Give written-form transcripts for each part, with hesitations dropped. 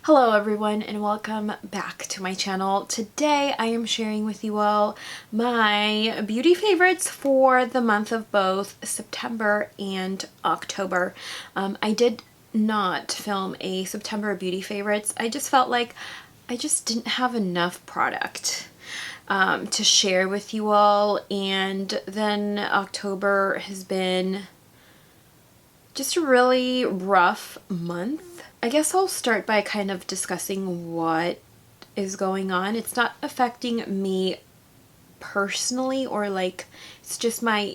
Hello everyone and welcome back to my channel. Today I am sharing with you all my beauty favorites for the month of both September and October. I did not film a September beauty favorites. I just felt like I just didn't have enough product to share with you all, and then October has been just a really rough month. I guess I'll start by kind of discussing what is going on. It's not affecting me personally, or like it's just my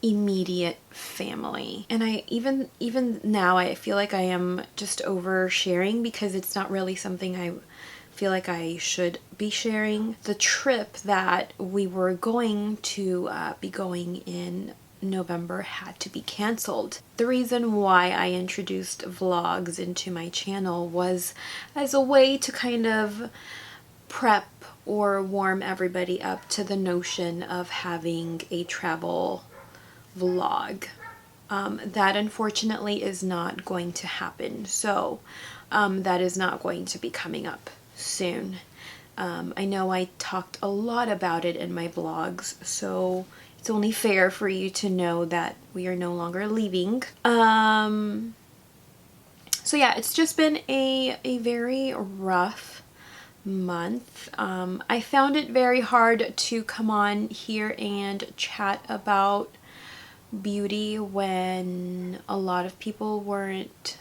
immediate family. And I even now I feel like I am just oversharing because it's not really something I feel like I should be sharing. The trip that we were going to be going in November had to be canceled. The reason why I introduced vlogs into my channel was as a way to kind of prep or warm everybody up to the notion of having a travel vlog. That unfortunately is not going to happen, so that is not going to be coming up soon. I know I talked a lot about it in my vlogs, so it's only fair for you to know that we are no longer leaving. So yeah, it's just been a very rough month. I found it very hard to come on here and chat about beauty when a lot of people weren't,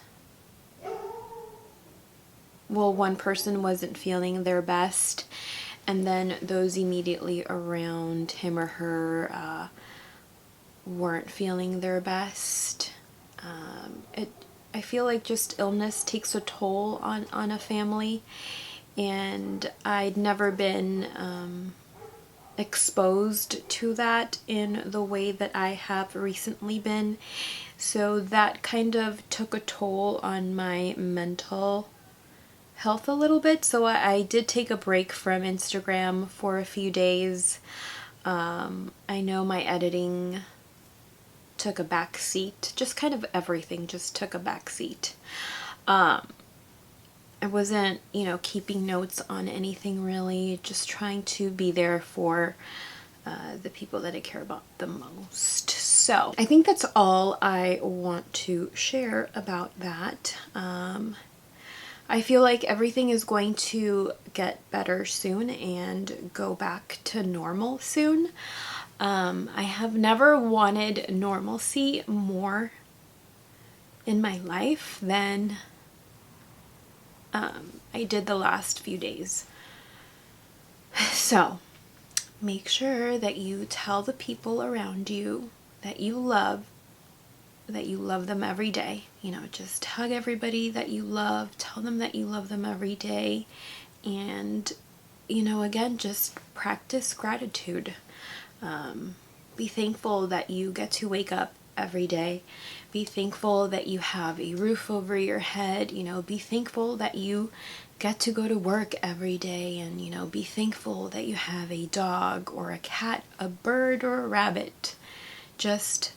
well, one person wasn't feeling their best, and then those immediately around him or her weren't feeling their best. I feel like just illness takes a toll on a family, and I'd never been exposed to that in the way that I have recently been. So that kind of took a toll on my mental health a little bit. So I did take a break from Instagram for a few days. I know my editing took a back seat. Just kind of everything just took a back seat. I wasn't, keeping notes on anything really, just trying to be there for the people that I care about the most. So I think that's all I want to share about that. I feel like everything is going to get better soon and go back to normal soon. I have never wanted normalcy more in my life than I did the last few days. So make sure that you tell the people around you that you love them every day. Just hug everybody that you love, tell them that you love them every day, and again, just practice gratitude. Be thankful that you get to wake up every day. Be thankful that you have a roof over your head. Be thankful that you get to go to work every day, and be thankful that you have a dog or a cat, a bird or a rabbit. Just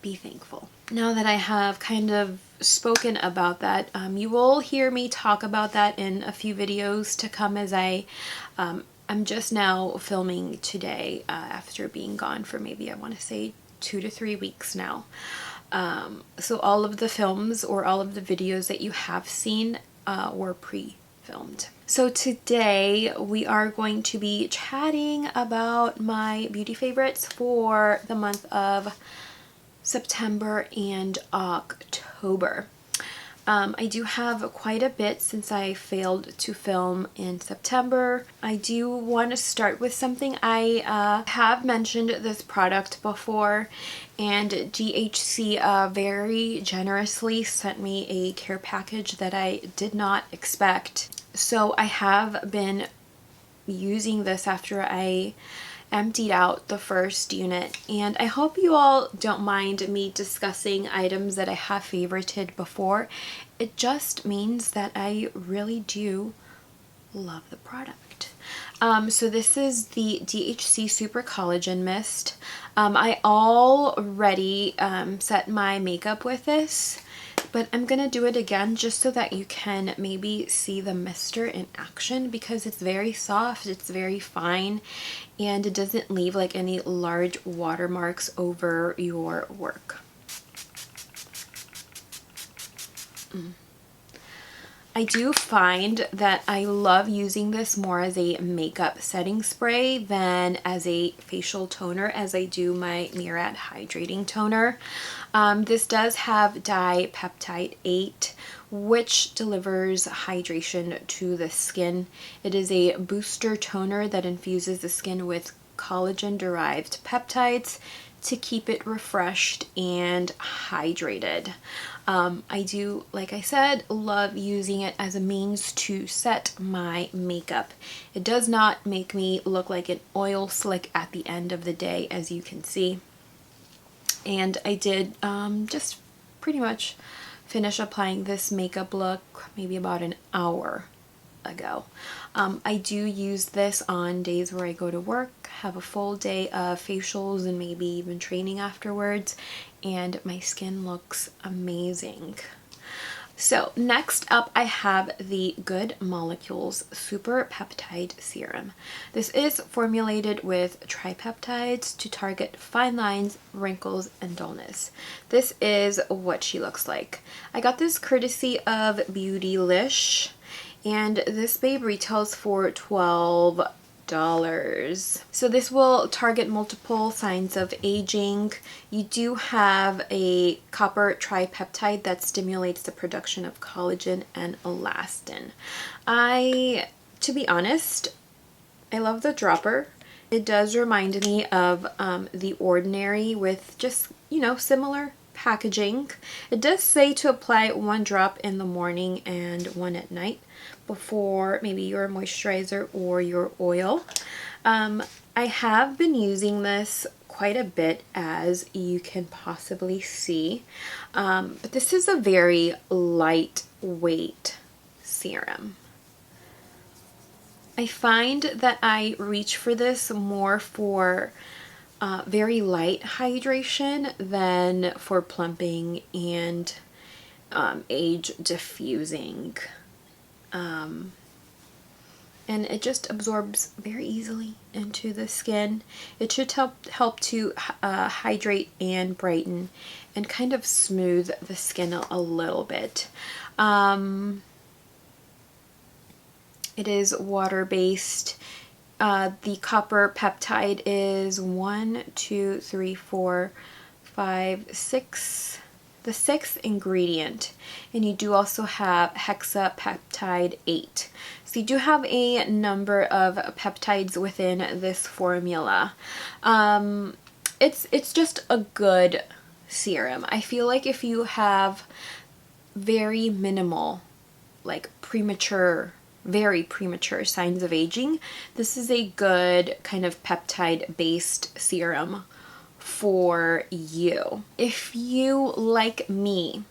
be thankful. Now that I have kind of spoken about that, you will hear me talk about that in a few videos to come, as I'm just now filming today after being gone for maybe, I want to say, 2 to 3 weeks now. So all of the films or all of the videos that you have seen were pre-filmed. So today we are going to be chatting about my beauty favorites for the month of September and October. I do have quite a bit since I failed to film in September. I do want to start with something. I have mentioned this product before, and GHC very generously sent me a care package that I did not expect. So I have been using this after I emptied out the first unit, and I hope you all don't mind me discussing items that I have favorited before. It just means that I really do love the product. So this is the DHC Super Collagen Mist. I already set my makeup with this, but I'm gonna do it again just so that you can maybe see the mister in action, because it's very soft, it's very fine, and it doesn't leave like any large watermarks over your work. I do find that I love using this more as a makeup setting spray than as a facial toner, as I do my Murad Hydrating Toner. This does have Peptide 8, which delivers hydration to the skin. It is a booster toner that infuses the skin with collagen-derived peptides to keep it refreshed and hydrated. I do, like I said, love using it as a means to set my makeup. It does not make me look like an oil slick at the end of the day, as you can see. And I did just pretty much finish applying this makeup look maybe about an hour ago. I do use this on days where I go to work, have a full day of facials and maybe even training afterwards, and my skin looks amazing. So next up I have the Good Molecules Super Peptide Serum. This is formulated with tripeptides to target fine lines, wrinkles, and dullness. This is what she looks like. I got this courtesy of Beautylish, and this babe retails for $12. So this will target multiple signs of aging. You do have a copper tripeptide that stimulates the production of collagen and elastin. To be honest, I love the dropper. It does remind me of The Ordinary, with just, similar packaging. It does say to apply 1 drop in the morning and 1 at night before maybe your moisturizer or your oil. I have been using this quite a bit, as you can possibly see, but this is a very lightweight serum. I find that I reach for this more for very light hydration than for plumping and age diffusing. And it just absorbs very easily into the skin. It should help to hydrate and brighten and kind of smooth the skin a little bit. It is water-based. The copper peptide is 1, 2, 3, 4, 5, 6, the 6th ingredient, and you do also have hexapeptide 8. So you do have a number of peptides within this formula. It's just a good serum. I feel like if you have very minimal, like very premature signs of aging, this is a good kind of peptide based serum for you. If you, like me,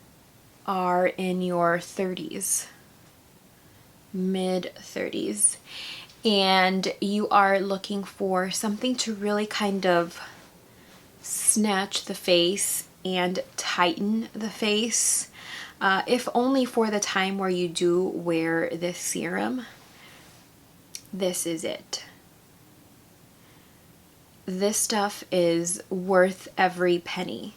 are in your 30s, mid 30s, and you are looking for something to really kind of snatch the face and tighten the face, if only for the time where you do wear this serum, this is it. This stuff is worth every penny.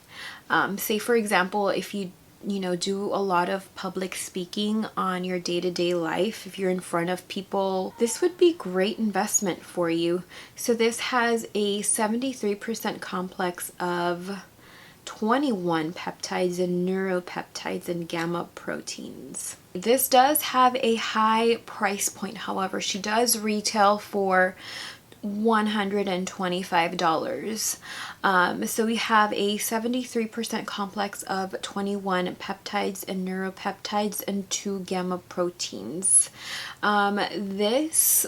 Say for example, if you do a lot of public speaking on your day-to-day life, if you're in front of people, this would be great investment for you. So this has a 73% complex of 21 peptides and neuropeptides and gamma proteins. This does have a high price point, however. She does retail for $125. So we have a 73% complex of 21 peptides and neuropeptides and 2 gamma proteins. This,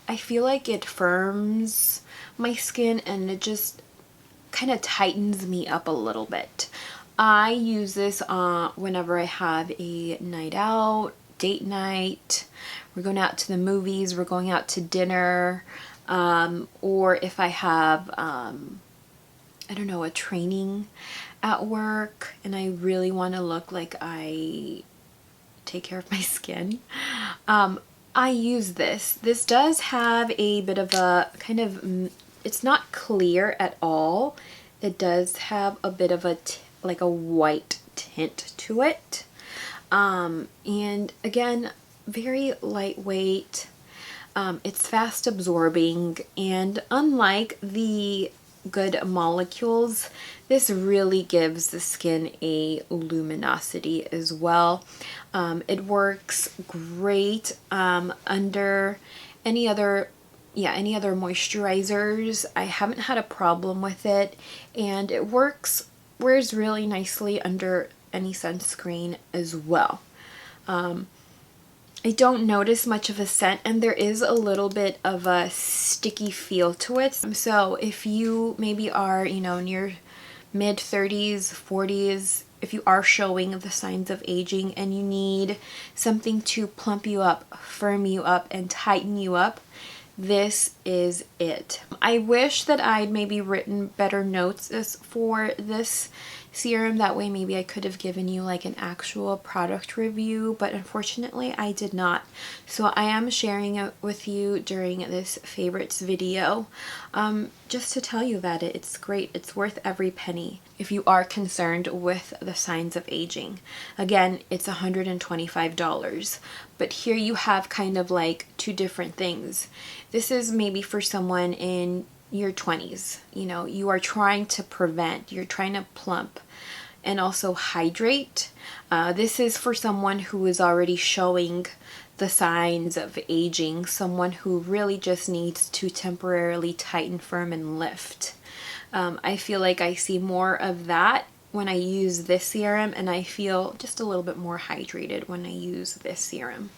I feel like it firms my skin and it just kind of tightens me up a little bit. I use this whenever I have a night out, date night, we're going out to the movies, we're going out to dinner, or if I have, I don't know, a training at work and I really want to look like I take care of my skin, I use this. This does have a bit of a kind of, it's not clear at all. It does have a bit of a like a white tint to it. And again, very lightweight. It's fast absorbing, and unlike the good molecules, this really gives the skin a luminosity as well. It works great under any other moisturizers. I haven't had a problem with it, and it wears really nicely under any sunscreen as well. I don't notice much of a scent, and there is a little bit of a sticky feel to it. So if you maybe are, in your mid 30s, 40s, if you are showing the signs of aging and you need something to plump you up, firm you up, and tighten you up, this is it. I wish that I'd maybe written better notes for this serum. That way maybe I could have given you like an actual product review, but unfortunately I did not. So I am sharing it with you during this favorites video, just to tell you that it's great. It's worth every penny if you are concerned with the signs of aging. Again, it's $125, but here you have kind of like two different things. This is maybe for someone in your 20s, you are trying to prevent, you're trying to plump and also hydrate. This is for someone who is already showing the signs of aging, someone who really just needs to temporarily tighten, firm, and lift. I feel like I see more of that when I use this serum, and I feel just a little bit more hydrated when I use this serum.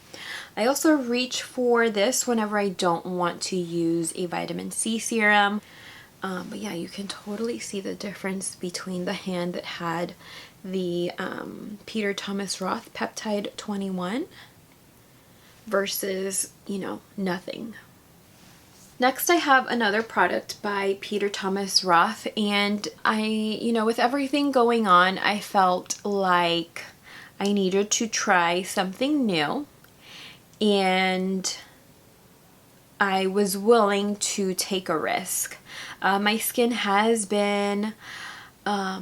I also reach for this whenever I don't want to use a vitamin C serum. But yeah, you can totally see the difference between the hand that had the Peter Thomas Roth Peptide 21 versus, nothing. Next, I have another product by Peter Thomas Roth, and with everything going on, I felt like I needed to try something new, and I was willing to take a risk. My skin has been a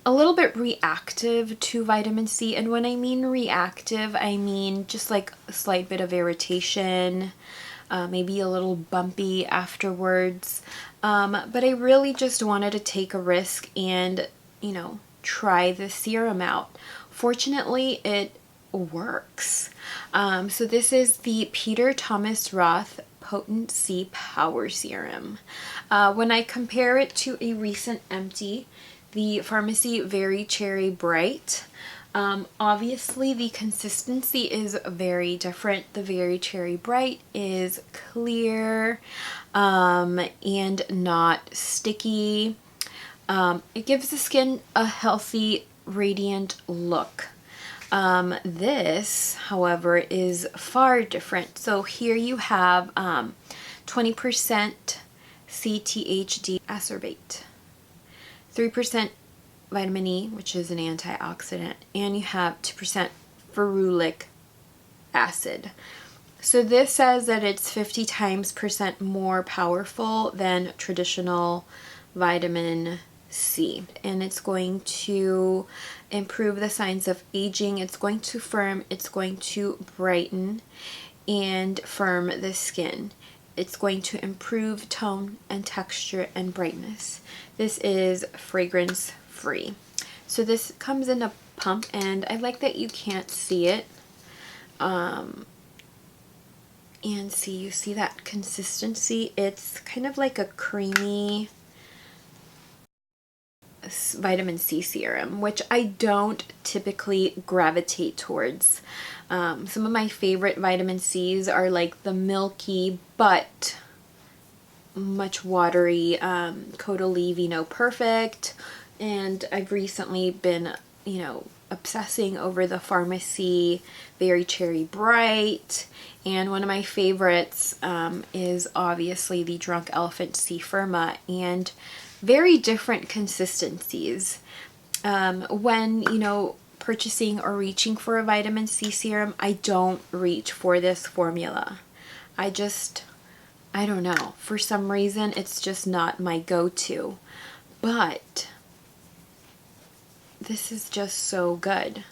little bit reactive to vitamin C, and when I mean reactive, I mean just like a slight bit of irritation, maybe a little bumpy afterwards, but I really just wanted to take a risk and try the serum out. Fortunately, it works. So this is the Peter Thomas Roth Potent C Power Serum. When I compare it to a recent empty, the Pharmacy Very Cherry Bright, obviously the consistency is very different. The Very Cherry Bright is clear and not sticky. It gives the skin a healthy, radiant look. This, however, is far different. So here you have 20% CTHD acerbate, 3% vitamin E, which is an antioxidant, and you have 2% ferulic acid. So this says that it's 50 times percent more powerful than traditional vitamin C, and it's going to improve the signs of aging. It's going to firm, it's going to brighten and firm the skin. It's going to improve tone and texture and brightness. This is fragrance free. So this comes in a pump, and I like that you can't see it. And you see that consistency. It's kind of like a creamy vitamin C serum, which I don't typically gravitate towards. Some of my favorite vitamin C's are like the milky but much watery Caudalie Perfect, and I've recently been obsessing over the Pharmacy Very Cherry Bright, and one of my favorites is obviously the Drunk Elephant C Firma, and very different consistencies. When, you know, purchasing or reaching for a vitamin C serum, I don't reach for this formula. I don't know. For some reason, it's just not my go-to. But this is just so good.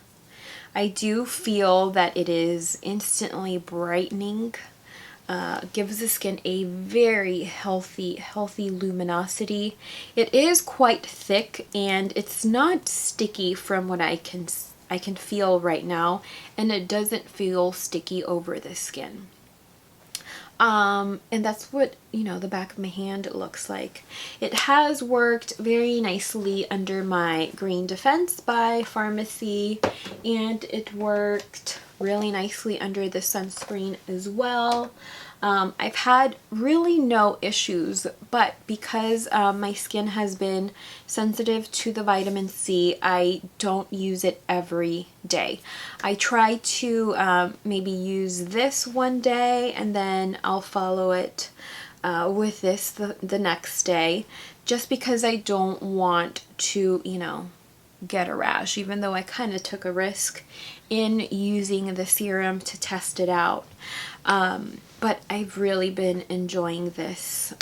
I do feel that it is instantly brightening, gives the skin a very healthy luminosity. It is quite thick and it's not sticky from what I can feel right now, and it doesn't feel sticky over the skin. And that's what, you know, the back of my hand looks like. It has worked very nicely under my Green Defense by Pharmacy, and it worked really nicely under the sunscreen as well. I've had really no issues, but because my skin has been sensitive to the vitamin C, I don't use it every day. I try to maybe use this one day and then I'll follow it with this the next day, just because I don't want to, you know, get a rash, even though I kind of took a risk in using the serum to test it out. But I've really been enjoying this.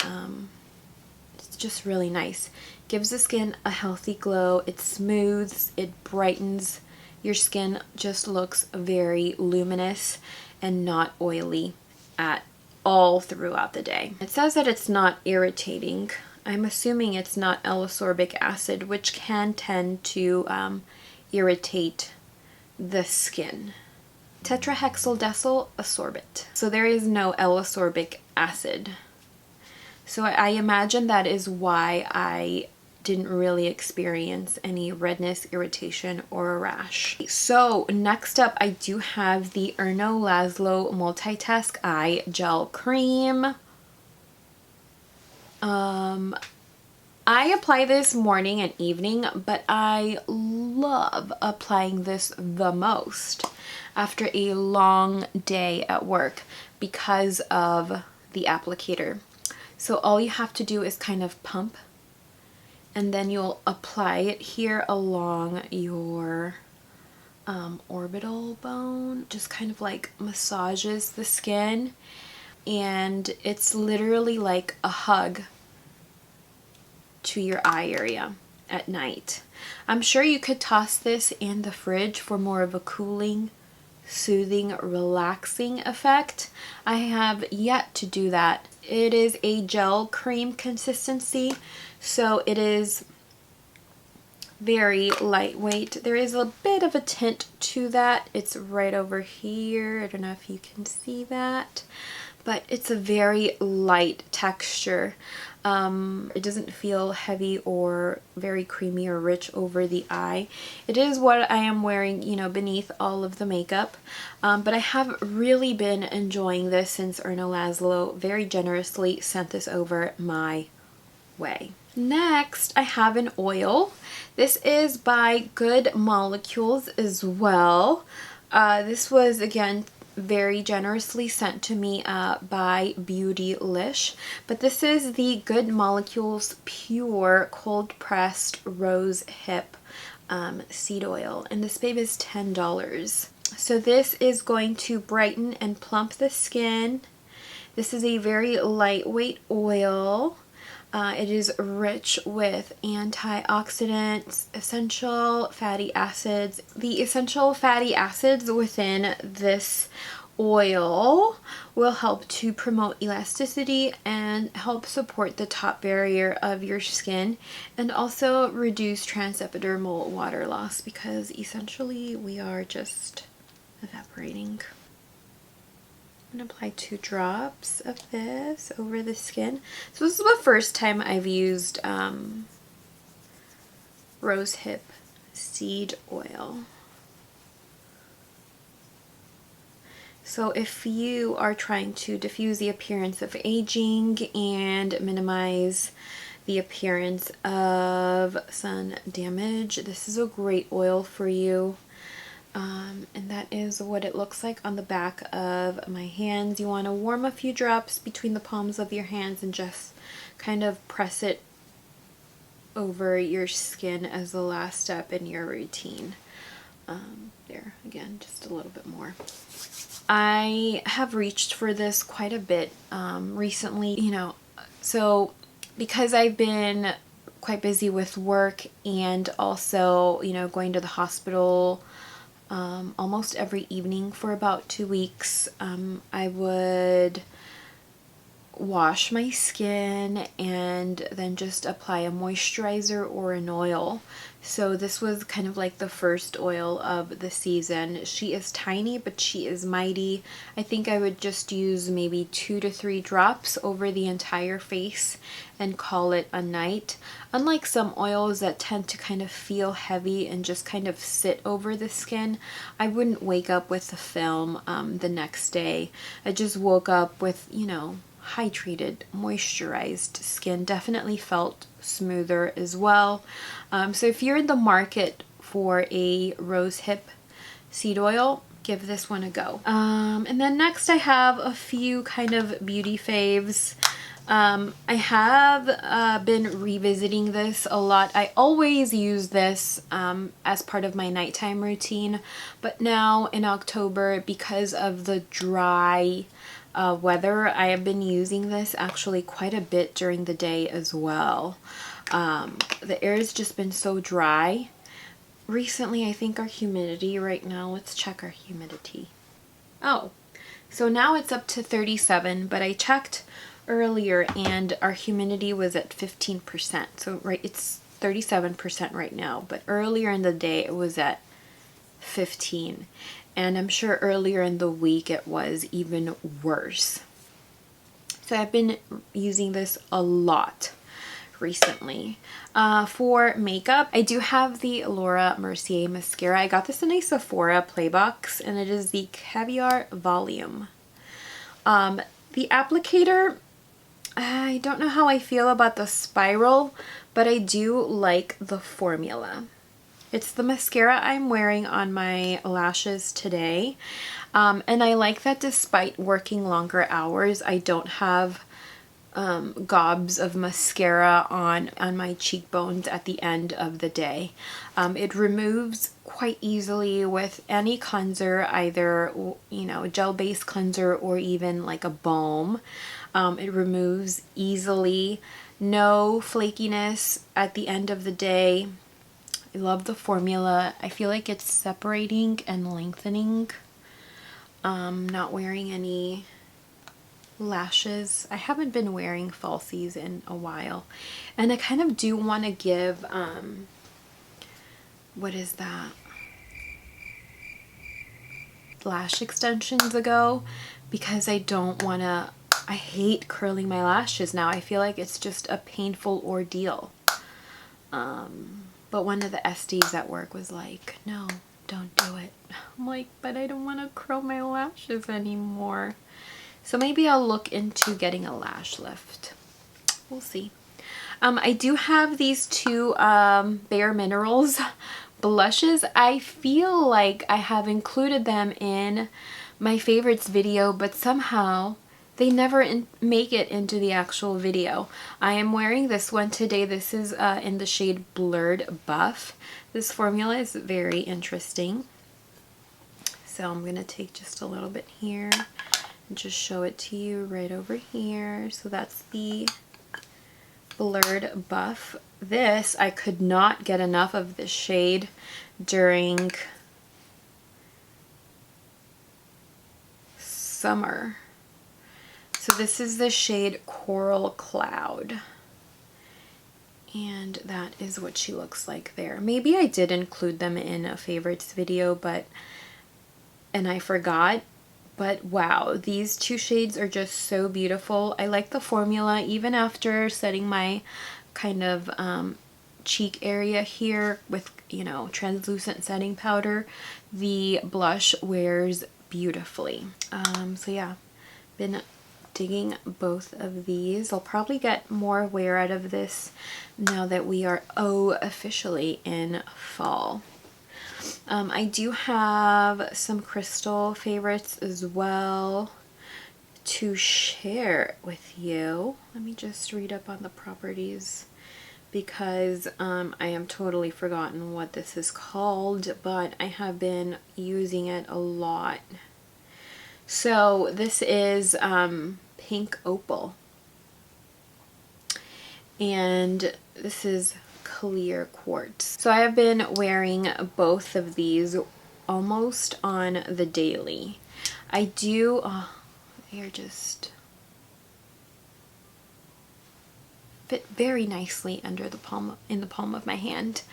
It's just really nice. Gives the skin a healthy glow. It smooths, it brightens. Your skin just looks very luminous and not oily at all throughout the day. It says that it's not irritating. I'm assuming it's not L-ascorbic acid, which can tend to irritate the skin. Tetrahexyldecyl ascorbate. So there is no L-ascorbic acid. So I imagine that is why I didn't really experience any redness, irritation, or a rash. So next up, I do have the Erno Laszlo Multitask Eye Gel Cream. I apply this morning and evening, but I love applying this the most after a long day at work because of the applicator. So all you have to do is kind of pump, and then you'll apply it here along your orbital bone. Just kind of like massages the skin, and it's literally like a hug to your eye area at night. I'm sure you could toss this in the fridge for more of a cooling, soothing, relaxing effect. I have yet to do that. It is a gel cream consistency, so it is very lightweight. There is a bit of a tint to that. It's right over here. I don't know if you can see that, but it's a very light texture. It doesn't feel heavy or very creamy or rich over the eye. It is what I am wearing, you know, beneath all of the makeup. But I have really been enjoying this since Erno Laszlo very generously sent this over my way. Next, I have an oil. This is by Good Molecules as well. This was, again, very generously sent to me by Beautylish, but this is the Good Molecules Pure Cold Pressed Rosehip seed oil, and this babe is $10. So this is going to brighten and plump the skin. This is a very lightweight oil. It is rich with antioxidants, essential fatty acids. The essential fatty acids within this oil will help to promote elasticity and help support the top barrier of your skin, and also reduce transepidermal water loss, because essentially we are just evaporating. I'm going to apply 2 drops of this over the skin. So this is the first time I've used Rosehip seed oil. So if you are trying to diffuse the appearance of aging and minimize the appearance of sun damage, this is a great oil for you. And that is what it looks like on the back of my hands. You want to warm a few drops between the palms of your hands and just kind of press it over your skin as the last step in your routine. There, again, just a little bit more. I have reached for this quite a bit recently, you know, so because I've been quite busy with work and also, you know, going to the hospital almost every evening for about 2 weeks, I would wash my skin and then just apply a moisturizer or an oil. So this was kind of like the first oil of the season. She is tiny, but she is mighty. I think I would just use maybe 2 to 3 drops over the entire face and call it a night. Unlike some oils that tend to kind of feel heavy and just kind of sit over the skin, I wouldn't wake up with the film the next day. I just woke up with, you know, hydrated, moisturized skin. Definitely felt smoother as well. So if you're in the market for a Rosehip seed oil, give this one a go. And then next I have a few kind of beauty faves. I have been revisiting this a lot. I always use this as part of my nighttime routine, but now in October, because of the dry weather, I have been using this actually quite a bit during the day as well. The air has just been so dry. Recently, I think our humidity right now, let's check our humidity. Oh, so now it's up to 37, but I checked earlier and our humidity was at 15%. So right, it's 37% right now, but earlier in the day it was at 15. And I'm sure earlier in the week it was even worse. So I've been using this a lot recently. For makeup, I do have the Laura Mercier mascara. I got this in a Sephora play box, and it is the Caviar Volume. The applicator, I don't know how I feel about the spiral, but I do like the formula. It's the mascara I'm wearing on my lashes today. And I like that despite working longer hours, I don't have gobs of mascara on my cheekbones at the end of the day. It removes quite easily with any cleanser, either, you know, gel-based cleanser or even like a balm. It removes easily, no flakiness at the end of the day. I love the formula. I feel like it's separating and lengthening. Not wearing any lashes. I haven't been wearing falsies in a while. And I kind of do want to give, what is that? Lash extensions a go, because I don't want to, I hate curling my lashes now. I feel like it's just a painful ordeal. But one of the SDs at work was like, no, don't do it. I'm like, but I don't want to curl my lashes anymore. So maybe I'll look into getting a lash lift. We'll see. I do have these two Bare Minerals blushes. I feel like I have included them in my favorites video, but somehow they never make it into the actual video. I am wearing this one today. This is in the shade Blurred Buff. This formula is very interesting. So I'm going to take just a little bit here and just show it to you right over here. So that's the Blurred Buff. This, I could not get enough of this shade during summer. So this is the shade Coral Cloud. And that is what she looks like there. Maybe I did include them in a favorites video, and I forgot. But wow, these two shades are just so beautiful. I like the formula even after setting my kind of cheek area here with, you know, translucent setting powder. The blush wears beautifully. So yeah, been digging both of these. I'll probably get more wear out of this now that we are officially in fall. I do have some crystal favorites as well to share with you. Let me just read up on the properties because I am totally forgotten what this is called, but I have been using it a lot. So this is Pink Opal, and this is Clear Quartz. So I have been wearing both of these almost on the daily. I do, they are just fit very nicely under the palm, in the palm of my hand.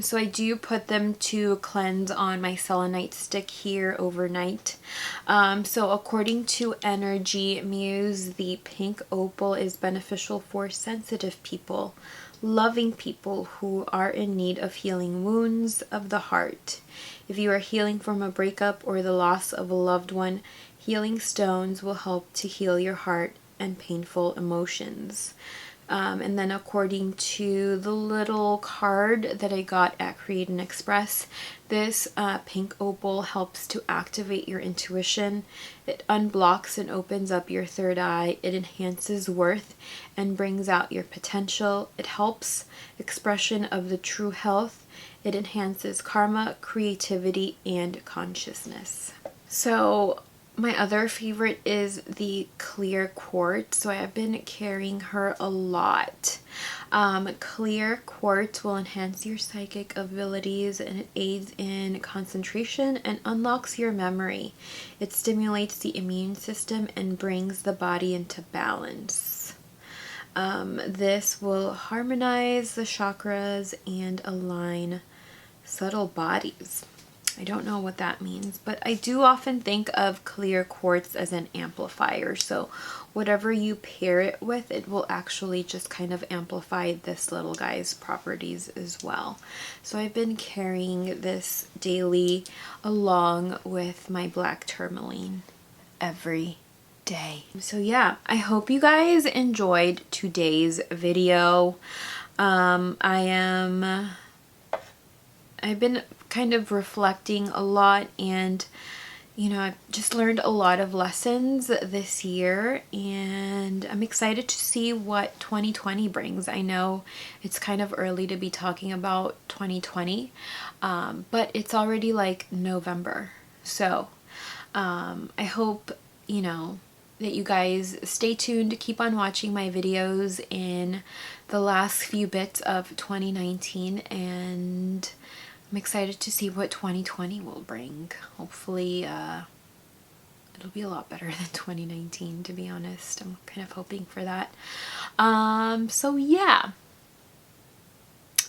So I do put them to cleanse on my selenite stick here overnight. So according to Energy Muse, the Pink Opal is beneficial for sensitive people, loving people who are in need of healing wounds of the heart. If you are healing from a breakup or the loss of a loved one, healing stones will help to heal your heart and painful emotions. And then according to the little card that I got at Create and Express, this Pink Opal helps to activate your intuition. It unblocks and opens up your third eye. It enhances worth and brings out your potential. It helps expression of the true health. It enhances karma, creativity, and consciousness. So my other favorite is the Clear Quartz, so I have been carrying her a lot. Clear Quartz will enhance your psychic abilities, and it aids in concentration and unlocks your memory. It stimulates the immune system and brings the body into balance. This will harmonize the chakras and align subtle bodies. I don't know what that means, but I do often think of Clear Quartz as an amplifier. So whatever you pair it with, it will actually just kind of amplify this little guy's properties as well. So I've been carrying this daily along with my black tourmaline every day. So yeah, I hope you guys enjoyed today's video. I've been kind of reflecting a lot, and you know, I've just learned a lot of lessons this year, and I'm excited to see what 2020 brings. I know it's kind of early to be talking about 2020, but it's already like November. So I hope, you know, that you guys stay tuned, keep on watching my videos in the last few bits of 2019, and I'm excited to see what 2020 will bring. Hopefully it'll be a lot better than 2019, to be honest. I'm kind of hoping for that. So yeah,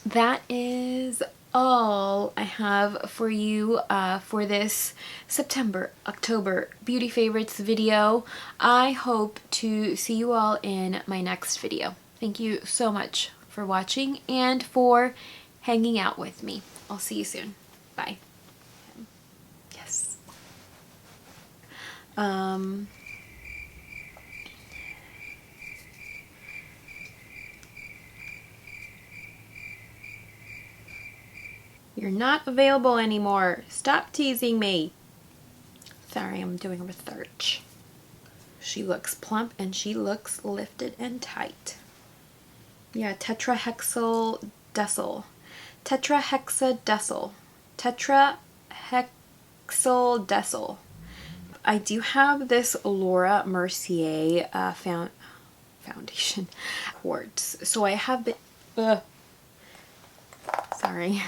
that is all I have for you for this September, October Beauty Favorites video. I hope to see you all in my next video. Thank you so much for watching and for hanging out with me. I'll see you soon. Bye. Yes. You're not available anymore. Stop teasing me. Sorry, I'm doing research. She looks plump and she looks lifted and tight. Yeah, tetrahexyl decyl. Tetrahexadecyl. Tetrahexyl decyl. I do have this Laura Mercier foundation quartz. So I have been... sorry.